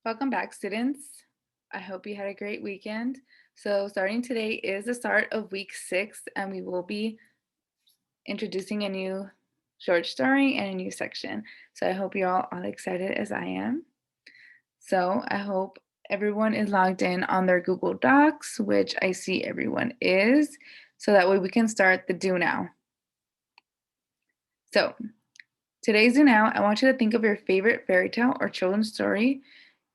Welcome back, students. I hope you had a great weekend. So starting today is the start of week 6, and we will be introducing a new short story and a new section. So I hope you're all excited as I am. So I hope everyone is logged in on their Google Docs, which I see everyone is, so that way we can start the do now. So today's do now, I want you to think of your favorite fairy tale or children's story.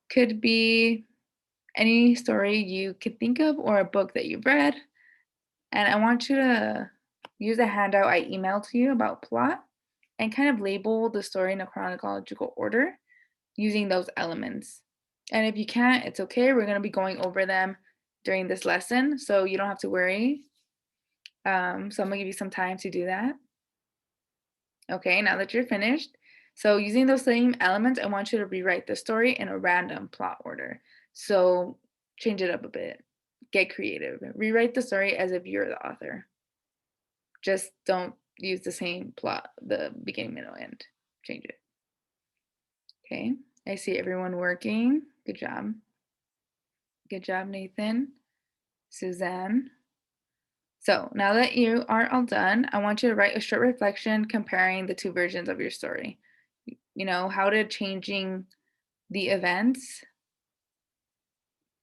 Could be any story you could think of or a book that you've read. And I want you to use a handout I emailed to you about plot and kind of label the story in a chronological order using those elements. And if you can't, it's okay. We're going to be going over them during this lesson, so you don't have to worry. So I'm going to give you some time to do that. Okay, now that you're finished. So using those same elements, I want you to rewrite the story in a random plot order. So change it up a bit. Get creative. Rewrite the story as if you're the author. Just don't use the same plot, the beginning, middle, end. Change it. Okay, I see everyone working. Good job. Good job, Nathan. Suzanne. So now that you are all done, I want you to write a short reflection comparing the two versions of your story. How did changing the events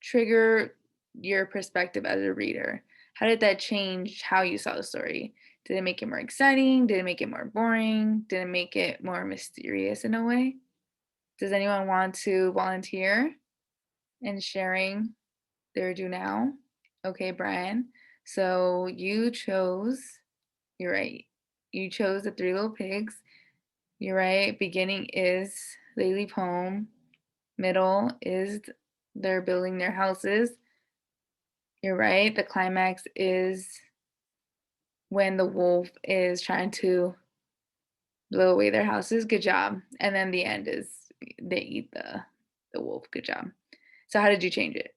trigger your perspective as a reader? How did that change how you saw the story? Did it make it more exciting? Did it make it more boring? Did it make it more mysterious in a way? Does anyone want to volunteer in sharing their do now? Okay, Brian. So you're right. You chose the Three Little Pigs. You're right. Beginning is they leave home. Middle is they're building their houses. You're right. The climax is when the wolf is trying to blow away their houses. Good job. And then the end is they eat the wolf. Good job. So how did you change it?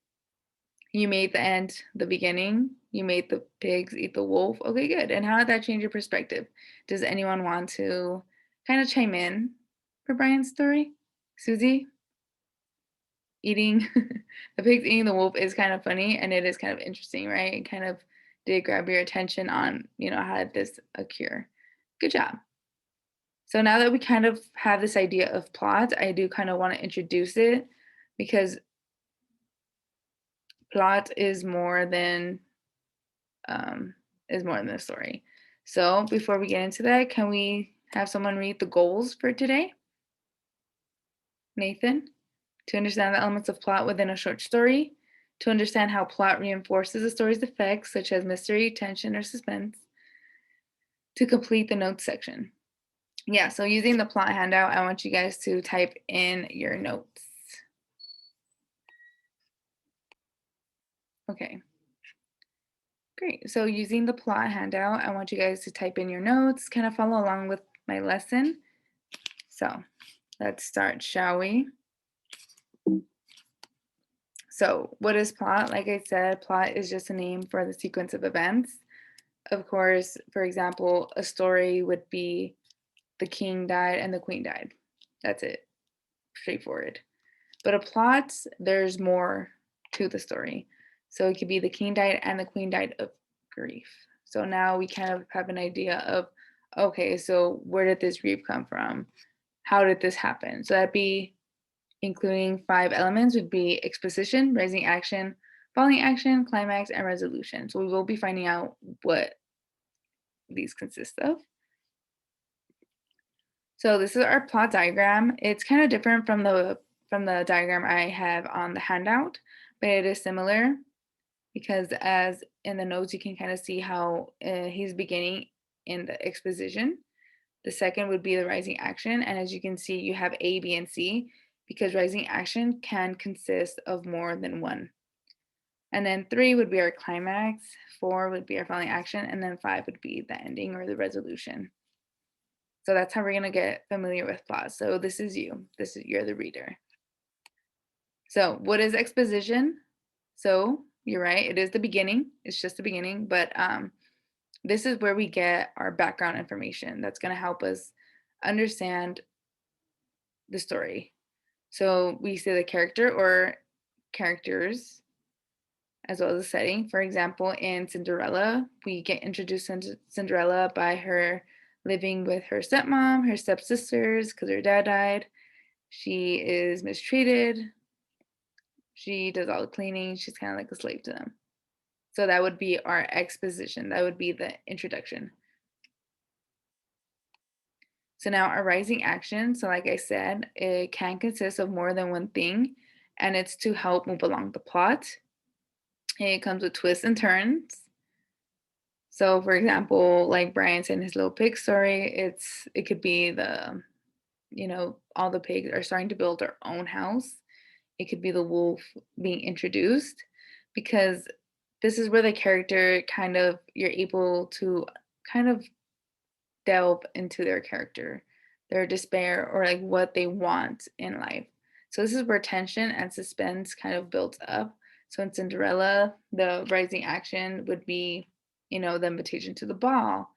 You made the end the beginning. You made the pigs eat the wolf. Okay, good. And how did that change your perspective? Does anyone want to kind of chime in for Brian's story? Susie? Eating the pigs eating the wolf is kind of funny and it is kind of interesting, right? It kind of did grab your attention on, how did this occur? Good job. So now that we kind of have this idea of plot, I do kind of want to introduce it because plot um, is more than the story. So before we get into that, can we have someone read the goals for today? Nathan? To understand the elements of plot within a short story, to understand how plot reinforces a story's effects, such as mystery, tension, or suspense, to complete the notes section. Yeah, so using the plot handout, I want you guys to type in your notes. Okay, great. So using the plot handout, I want you guys to type in your notes, kind of follow along with my lesson. So let's start, shall we? So what is plot? Like I said, plot is just a name for the sequence of events. Of course, for example, a story would be the king died and the queen died. That's it. Straightforward. But a plot, there's more to the story. So it could be the king died and the queen died of grief. So now we kind of have an idea of, okay, so where did this grief come from? How did this happen? So that'd be including 5 elements would be exposition, rising action, falling action, climax, and resolution. So we will be finding out what these consist of. So this is our plot diagram. It's kind of different from the diagram I have on the handout, but it is similar because as in the notes, you can kind of see how he's beginning in the exposition. The second would be the rising action. And as you can see, you have A, B, and C because rising action can consist of more than one. And then 3 would be our climax, 4 would be our falling action, and then 5 would be the ending or the resolution. So that's how we're going to get familiar with plot. So this is you. You're the reader. So what is exposition? So you're right. It is the beginning. It's just the beginning. But this is where we get our background information that's going to help us understand the story. So we see the character or characters as well as the setting. For example, in Cinderella, we get introduced into Cinderella by her living with her stepmom, her stepsisters, because her dad died. She is mistreated. She does all the cleaning. She's kind of like a slave to them. So that would be our exposition. That would be the introduction. So now our rising action. So like I said, it can consist of more than one thing, and it's to help move along the plot. It comes with twists and turns. So for example, like Brian said in his little pig story, it could be all the pigs are starting to build their own house. It could be the wolf being introduced because this is where the character kind of you're able to kind of delve into their character, their despair, or like what they want in life. So this is where tension and suspense kind of builds up. So in Cinderella, the rising action would be, the invitation to the ball,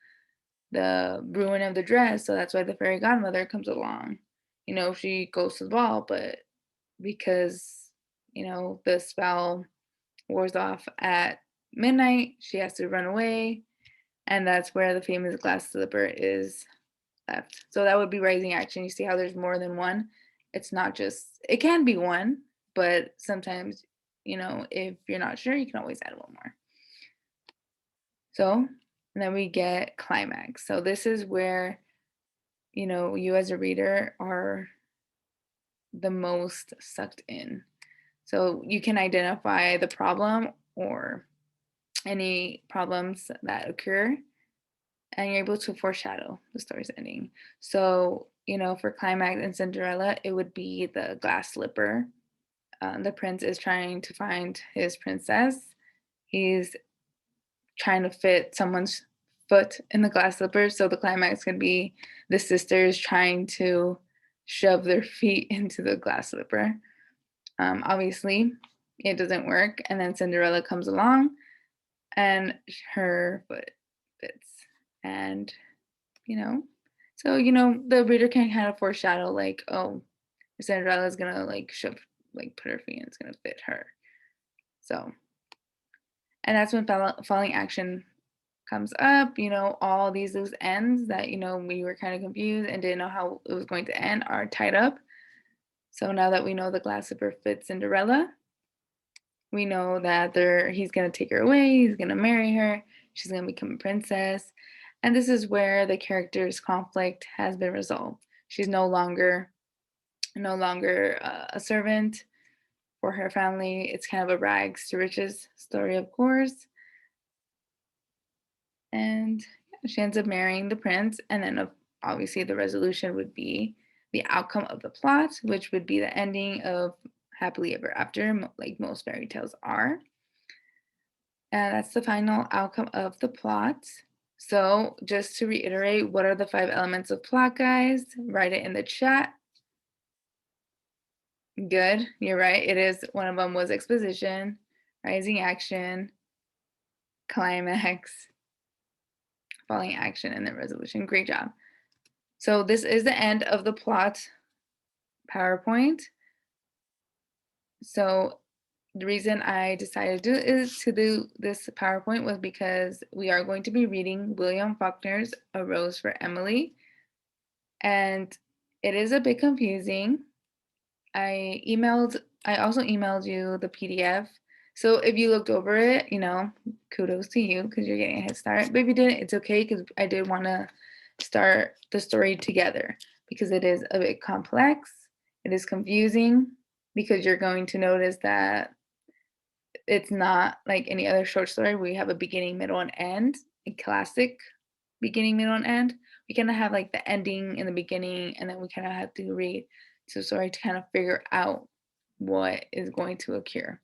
the ruin of the dress. So that's why the fairy godmother comes along. She goes to the ball, but because, the spell wears off at midnight, she has to run away. And that's where the famous glass slipper is left. So that would be rising action. You see how there's more than one? It's not just, it can be one, but sometimes, if you're not sure, you can always add one more. So, and then we get climax. So this is where, you as a reader are the most sucked in. So you can identify the problem or any problems that occur and you're able to foreshadow the story's ending. So, for climax in Cinderella, it would be the glass slipper. The prince is trying to find his princess. He's trying to fit someone's foot in the glass slipper. So the climax could be the sisters trying to shove their feet into the glass slipper. Obviously, it doesn't work. And then Cinderella comes along and her foot fits. And so the reader can kind of foreshadow like, oh, Cinderella's gonna like shove, like put her feet in, it's gonna fit her. So, and that's when falling action comes up. All these loose ends that we were kind of confused and didn't know how it was going to end are tied up. So now that we know the glass slipper fits Cinderella, we know that he's gonna take her away. He's gonna marry her. She's gonna become a princess. And this is where the character's conflict has been resolved. She's no longer a servant for her family. It's kind of a rags to riches story, of course. And she ends up marrying the prince. And then obviously the resolution would be the outcome of the plot, which would be the ending of happily ever after, like most fairy tales are. And that's the final outcome of the plot. So just to reiterate, what are the 5 elements of plot, guys? Write it in the chat. Good, you're right. It is, one of them was exposition, rising action, climax, falling action, and then resolution. Great job. So this is the end of the plot PowerPoint. So the reason I decided to do this PowerPoint was because we are going to be reading William Faulkner's A Rose for Emily. And it is a bit confusing. I also emailed you the PDF. So if you looked over it, kudos to you because you're getting a head start. But if you didn't, it's okay because I did want to start the story together because it is a bit complex. It is confusing because you're going to notice that it's not like any other short story where you have a beginning, middle, and end, a classic beginning, middle, and end. We kind of have like the ending in the beginning, and then we kind of have to read to story to kind of figure out what is going to occur.